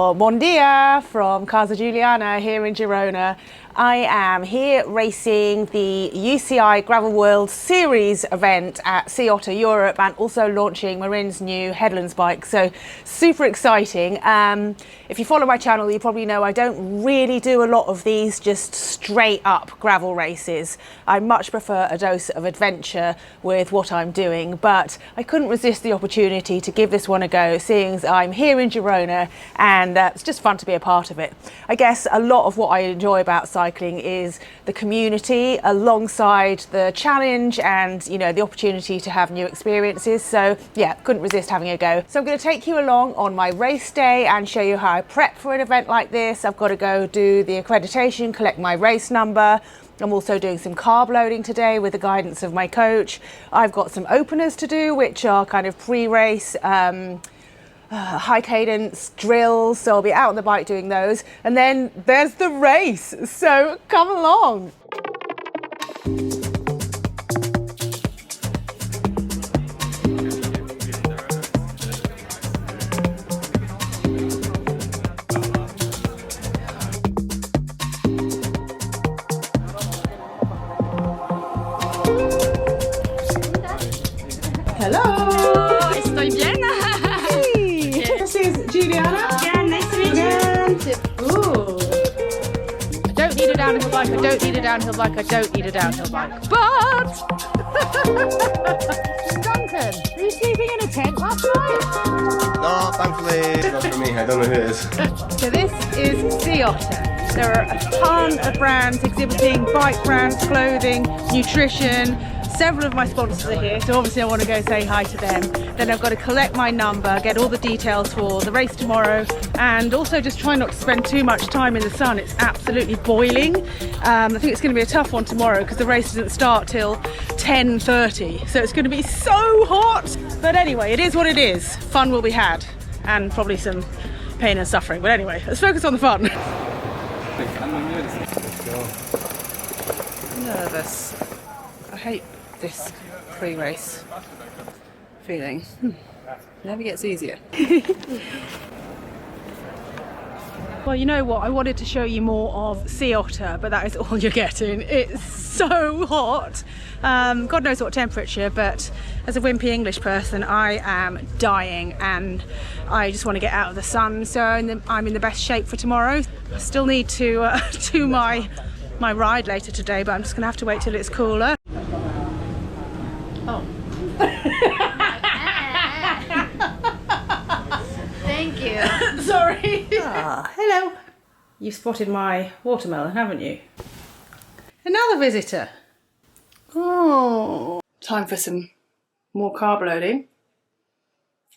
or Bon dia from Casa Giuliana here in Girona. I am here racing the UCI Gravel World Series event at Sea Otter Europe and also launching Marin's new Headlands bike, so super exciting. If you follow my channel, you probably know I don't really do a lot of these just straight up gravel races. I much prefer a dose of adventure with what I'm doing, but I couldn't resist the opportunity to give this one a go, seeing as I'm here in Girona and it's just fun to be a part of it. I guess a lot of what I enjoy about cycling is the community alongside the challenge and, you know, the opportunity to have new experiences. So yeah, couldn't resist having a go. So I'm going to take you along on my race day and show you how I prep for an event like this. I've got to go do the accreditation, collect my race number. I'm also doing some carb loading today with the guidance of my coach. I've got some openers to do, which are kind of pre-race high cadence drills, so I'll be out on the bike doing those, and then there's the race, so come along. Hello. Estoy bien. This is Juliana. Yeah, nice to meet you. Ooh. I don't need a downhill bike, I don't need a downhill bike, I don't need a downhill bike. But Duncan, were you sleeping in a tent last night? No, thankfully not for me. I don't know who it is. So this is Sea Otter. There are a ton of brands exhibiting, bike brands, clothing, nutrition. Several of my sponsors are here, so obviously I want to go say hi to them. Then I've got to collect my number, get all the details for the race tomorrow, and also just try not to spend too much time in the sun. It's absolutely boiling. I think it's going to be a tough one tomorrow because the race doesn't start till 10:30, so it's going to be so hot. But anyway, it is what it is. Fun will be had, and probably some pain and suffering. But anyway, let's focus on the fun. Nervous. I hate this pre-race feeling. Never gets easier. Well, you know what? I wanted to show you more of Sea Otter, but that is all you're getting. It's so hot. God knows what temperature, but as a wimpy English person, I am dying and I just want to get out of the sun. So I'm in the best shape for tomorrow. I still need to do my ride later today, but I'm just going to have to wait till it's cooler. Oh. Thank you. Sorry. Hello. You've spotted my watermelon, haven't you? Another visitor. Oh. Time for some more carb loading.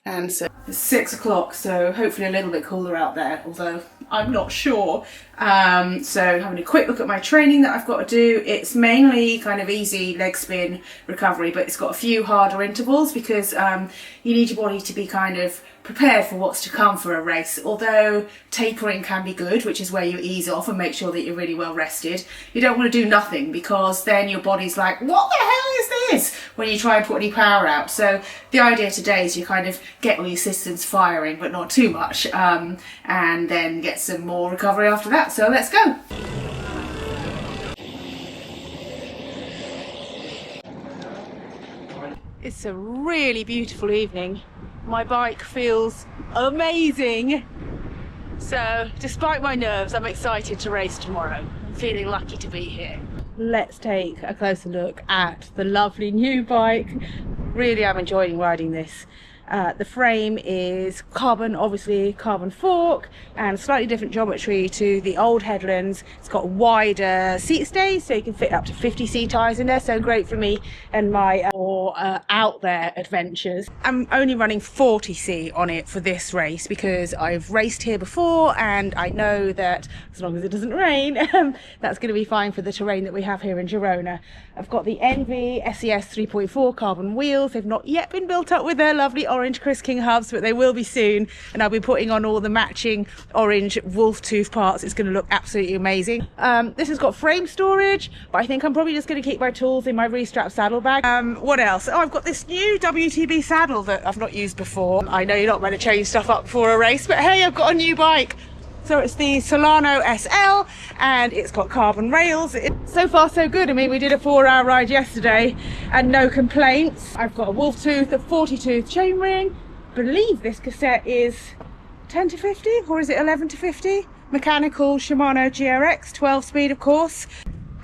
And so it's 6 o'clock, so hopefully a little bit cooler out there, although I'm not sure. So having a quick look at my training that I've got to do. It's mainly kind of easy leg spin recovery, but it's got a few harder intervals because you need your body to be kind of prepared for what's to come for a race. Although tapering can be good, which is where you ease off and make sure that you're really well rested. You don't want to do nothing because then your body's like, what the hell is this? When you try and put any power out. So the idea today is you kind of get all your systems firing, but not too much, and then get some more recovery after that. So let's go. It's a really beautiful evening. My bike feels amazing. So despite my nerves, I'm excited to race tomorrow. I'm feeling lucky to be here. Let's take a closer look at the lovely new bike. Really am enjoying riding this. The frame is carbon, obviously carbon fork, and slightly different geometry to the old Headlands. It's got wider seat stays, so you can fit up to 50C tyres in there, so great for me and my more out there adventures. I'm only running 40C on it for this race because I've raced here before and I know that as long as it doesn't rain, that's going to be fine for the terrain that we have here in Girona. I've got the Envy SES 3.4 carbon wheels. They've not yet been built up with their lovely orange Chris King hubs, but they will be soon, and I'll be putting on all the matching orange wolf tooth parts. It's going to look absolutely amazing. This has got frame storage, but I think I'm probably just going to keep my tools in my restrap saddlebag. What else? Oh, I've got this new WTB saddle that I've not used before. I know you're not meant to change stuff up before a race, but hey, I've got a new bike. So it's the Solano SL, and it's got carbon rails. So far so good. I mean, we did a 4-hour ride yesterday and no complaints. I've got a wolf tooth, a 40 tooth chainring. I believe this cassette is 10 to 50, or is it 11 to 50? Mechanical Shimano GRX, 12 speed of course.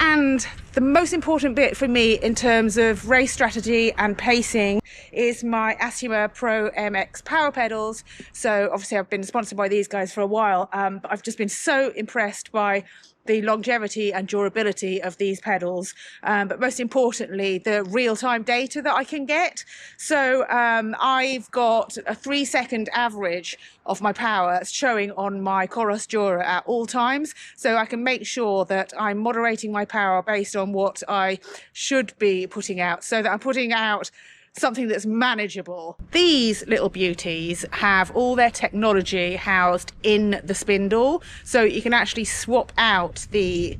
And the most important bit for me in terms of race strategy and pacing is my Assioma Pro MX power pedals. So obviously I've been sponsored by these guys for a while, but I've just been so impressed by the longevity and durability of these pedals, but most importantly the real-time data that I can get. So I've got a 3-second average of my power showing on my Coros Dura at all times, so I can make sure that I'm moderating my power based on what I should be putting out, so that I'm putting out something that's manageable. These little beauties have all their technology housed in the spindle, so you can actually swap out the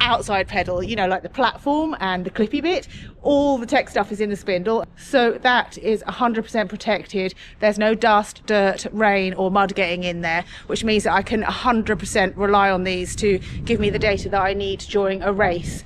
outside pedal, you know, like the platform and the clippy bit. All the tech stuff is in the spindle, so that is 100% protected. There's no dust, dirt, rain or mud getting in there, which means that I can 100% rely on these to give me the data that I need during a race.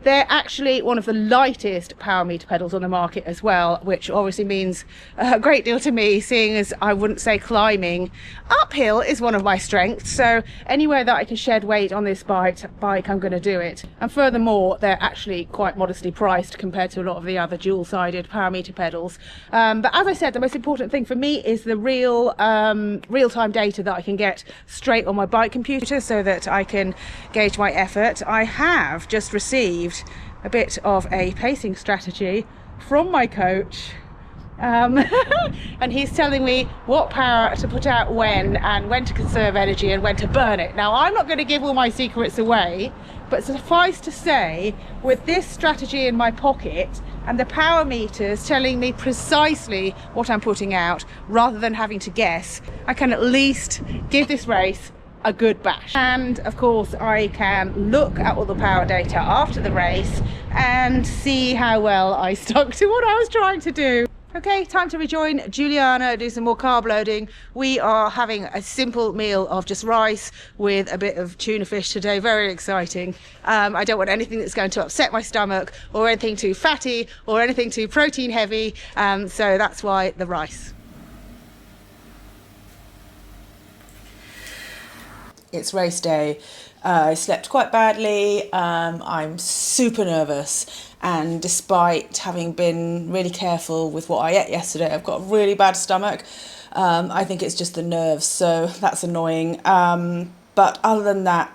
They're actually one of the lightest power meter pedals on the market as well, which obviously means a great deal to me, seeing as I wouldn't say climbing uphill is one of my strengths. So anywhere that I can shed weight on this bike, I'm going to do it. And furthermore, they're actually quite modestly priced compared to a lot of the other dual-sided power meter pedals. But as I said, the most important thing for me is the real-time data that I can get straight on my bike computer, so that I can gauge my effort. I have just received a bit of a pacing strategy from my coach, and he's telling me what power to put out when, and when to conserve energy and when to burn it. Now, I'm not going to give all my secrets away, but suffice to say, with this strategy in my pocket and the power meters telling me precisely what I'm putting out rather than having to guess, I can at least give this race a good bash. And of course I can look at all the power data after the race and see how well I stuck to what I was trying to do. Okay, time to rejoin Juliana, do some more carb loading. We are having a simple meal of just rice with a bit of tuna fish today. Very exciting. I don't want anything that's going to upset my stomach, or anything too fatty, or anything too protein heavy, so that's why the rice. It's race day. I slept quite badly. I'm super nervous, and despite having been really careful with what I ate yesterday, I've got a really bad stomach. I think it's just the nerves, so that's annoying. But other than that,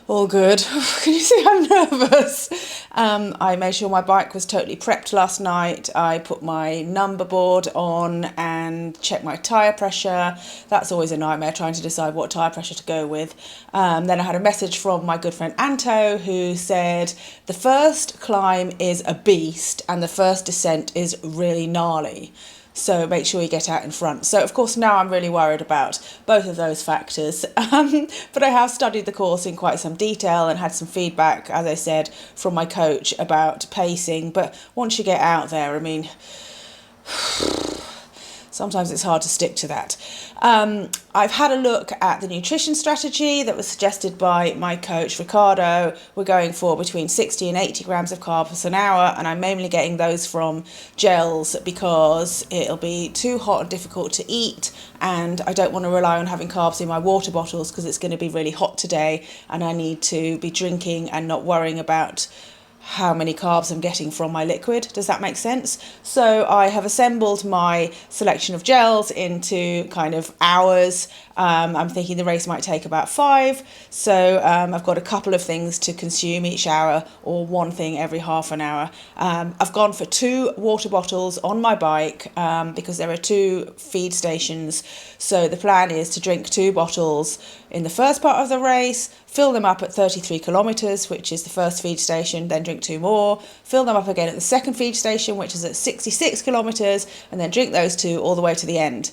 all good. Can you see I'm nervous? I made sure my bike was totally prepped last night. I put my number board on and checked my tyre pressure. That's always a nightmare, trying to decide what tyre pressure to go with. Then I had a message from my good friend Anto, who said the first climb is a beast and the first descent is really gnarly. So make sure you get out in front. So of course now I'm really worried about both of those factors, but I have studied the course in quite some detail and had some feedback, as I said, from my coach about pacing. But once you get out there, I mean, sometimes it's hard to stick to that. I've had a look at the nutrition strategy that was suggested by my coach Ricardo. We're going for between 60 and 80 grams of carbs an hour, and I'm mainly getting those from gels because it'll be too hot and difficult to eat, and I don't want to rely on having carbs in my water bottles because it's going to be really hot today and I need to be drinking and not worrying about how many carbs I'm getting from my liquid. Does that make sense? So I have assembled my selection of gels into kind of hours. I'm thinking the race might take about 5. So I've got a couple of things to consume each hour, or one thing every half an hour. I've gone for 2 water bottles on my bike because there are 2 feed stations. So the plan is to drink 2 bottles in the first part of the race, fill them up at 33 kilometres, which is the first feed station, then drink drink 2 more, fill them up again at the second feed station, which is at 66 kilometres, and then drink those 2 all the way to the end.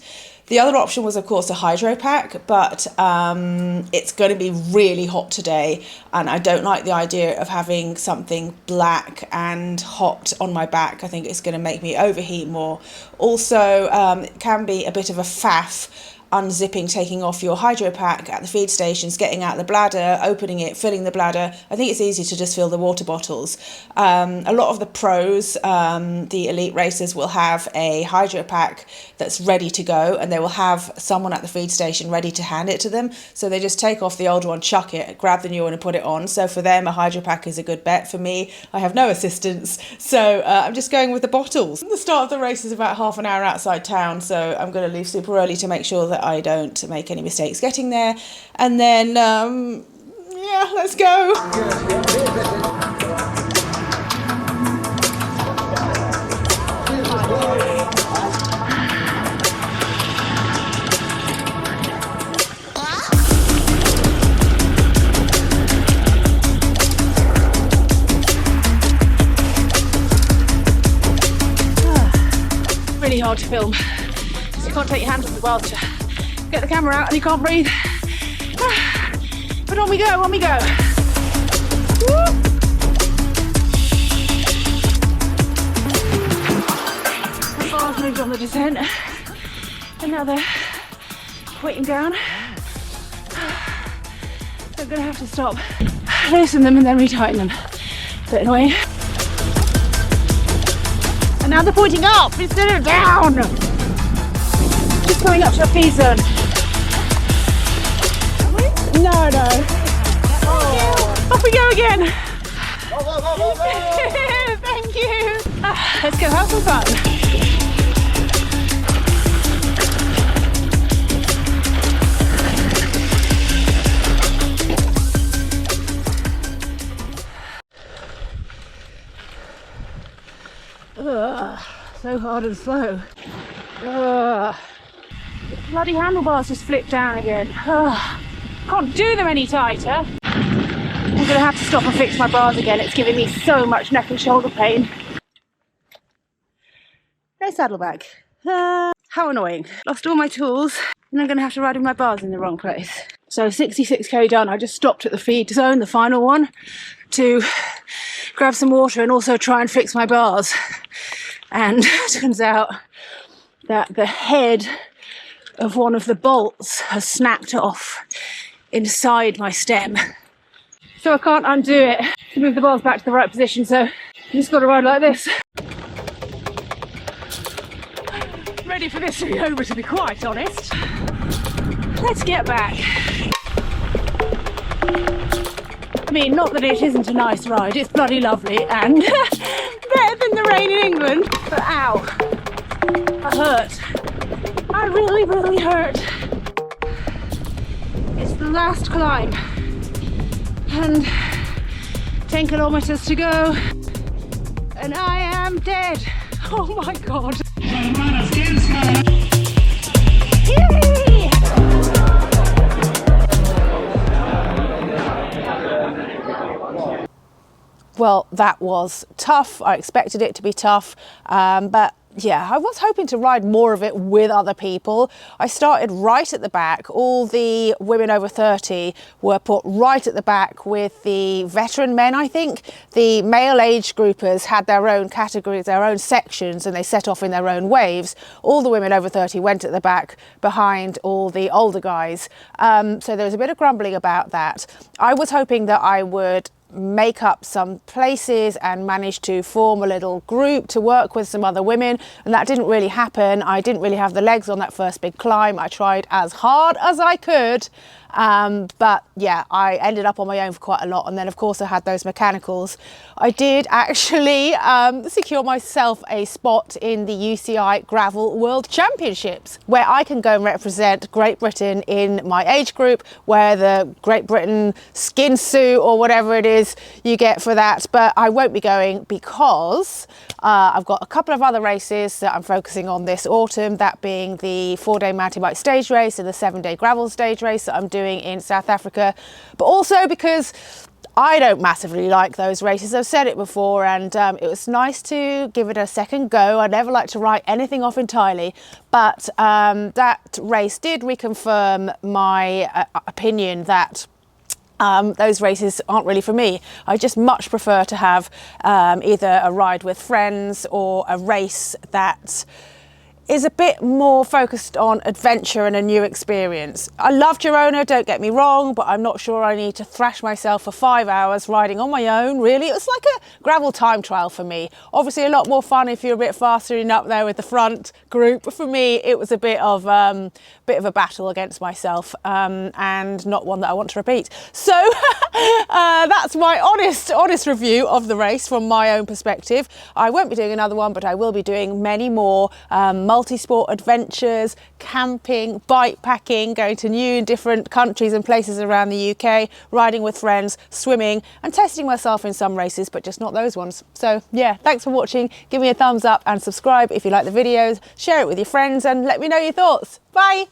The other option was, of course, a hydro pack, but it's going to be really hot today, and I don't like the idea of having something black and hot on my back. I think it's going to make me overheat more. Also, it can be a bit of a faff unzipping, taking off your hydro pack at the feed stations, getting out the bladder, opening it, filling the bladder. I think it's easy to just fill the water bottles. A lot of the pros, the elite racers, will have a hydro pack that's ready to go, and they will have someone at the feed station ready to hand it to them. So they just take off the old one, chuck it, grab the new one and put it on. So for them, a hydro pack is a good bet. For me, I have no assistance, so I'm just going with the bottles. The start of the race is about half an hour outside town, so I'm going to leave super early to make sure that I don't make any mistakes getting there. And then, yeah, let's go. Really hard to film. So you can't take your hands off the bars to get the camera out and you can't breathe. But on we go, on we go. Woo! The bars moved on the descent and now they're quitting down. So I'm gonna have to stop, loosen them and then retighten them. Bit annoying. And now they're pointing up instead of down. Just coming up to a feed zone. No. Oh. Off we go again. Go. Thank you. Let's go have some fun. So hard and slow. Bloody handlebars just flipped down again. Can't do them any tighter. I'm going to have to stop and fix my bars again. It's giving me so much neck and shoulder pain. No saddlebag. How annoying. Lost all my tools and I'm going to have to ride with my bars in the wrong place. So 66k done. I just stopped at the feed zone, the final one, to grab some water and also try and fix my bars. And turns out that the head of one of the bolts has snapped off inside my stem. So I can't undo it to move the bars back to the right position, so I just got to ride like this. Ready for this to be over, to be quite honest. Let's get back. I mean, not that it isn't a nice ride, it's bloody lovely and better than the rain in England, but ow, I hurt. I really, really hurt. It's the last climb and 10 kilometers to go and I am dead. Oh my God. Yay! Well, that was tough. I expected it to be tough, but yeah, I was hoping to ride more of it with other people. I started right at the back. All the women over 30 were put right at the back with the veteran men, I think. The male age groupers had their own categories, their own sections, and they set off in their own waves. All the women over 30 went at the back behind all the older guys. So there was a bit of grumbling about that. I was hoping that I would make up some places and manage to form a little group to work with some other women, and that didn't really happen. I didn't really have the legs on that first big climb. I tried as hard as I could, but yeah, I ended up on my own for quite a lot, and then of course I had those mechanicals. I did actually secure myself a spot in the UCI Gravel World Championships, where I can go and represent Great Britain in my age group, where the Great Britain skin suit or whatever it is you get for that, but I won't be going because I've got a couple of other races that I'm focusing on this autumn, that being the 4-day mountain bike stage race and the 7-day gravel stage race that I'm doing in South Africa, but also because I don't massively like those races. I've said it before, and it was nice to give it a second go. I never like to write anything off entirely, but that race did reconfirm my opinion that those races aren't really for me. I just much prefer to have either a ride with friends or a race that is a bit more focused on adventure and a new experience. I love Girona, don't get me wrong, but I'm not sure I need to thrash myself for 5 hours riding on my own, really. It was like a gravel time trial for me. Obviously a lot more fun if you're a bit faster and up there with the front group. But for me, it was a bit of a battle against myself, and not one that I want to repeat. So that's my honest review of the race from my own perspective. I won't be doing another one, but I will be doing many more multi-sport adventures, camping, bike packing, going to new and different countries and places around the UK, riding with friends, swimming, and testing myself in some races, but just not those ones. So yeah, thanks for watching. Give me a thumbs up and subscribe if you like the videos, share it with your friends, and let me know your thoughts. Bye.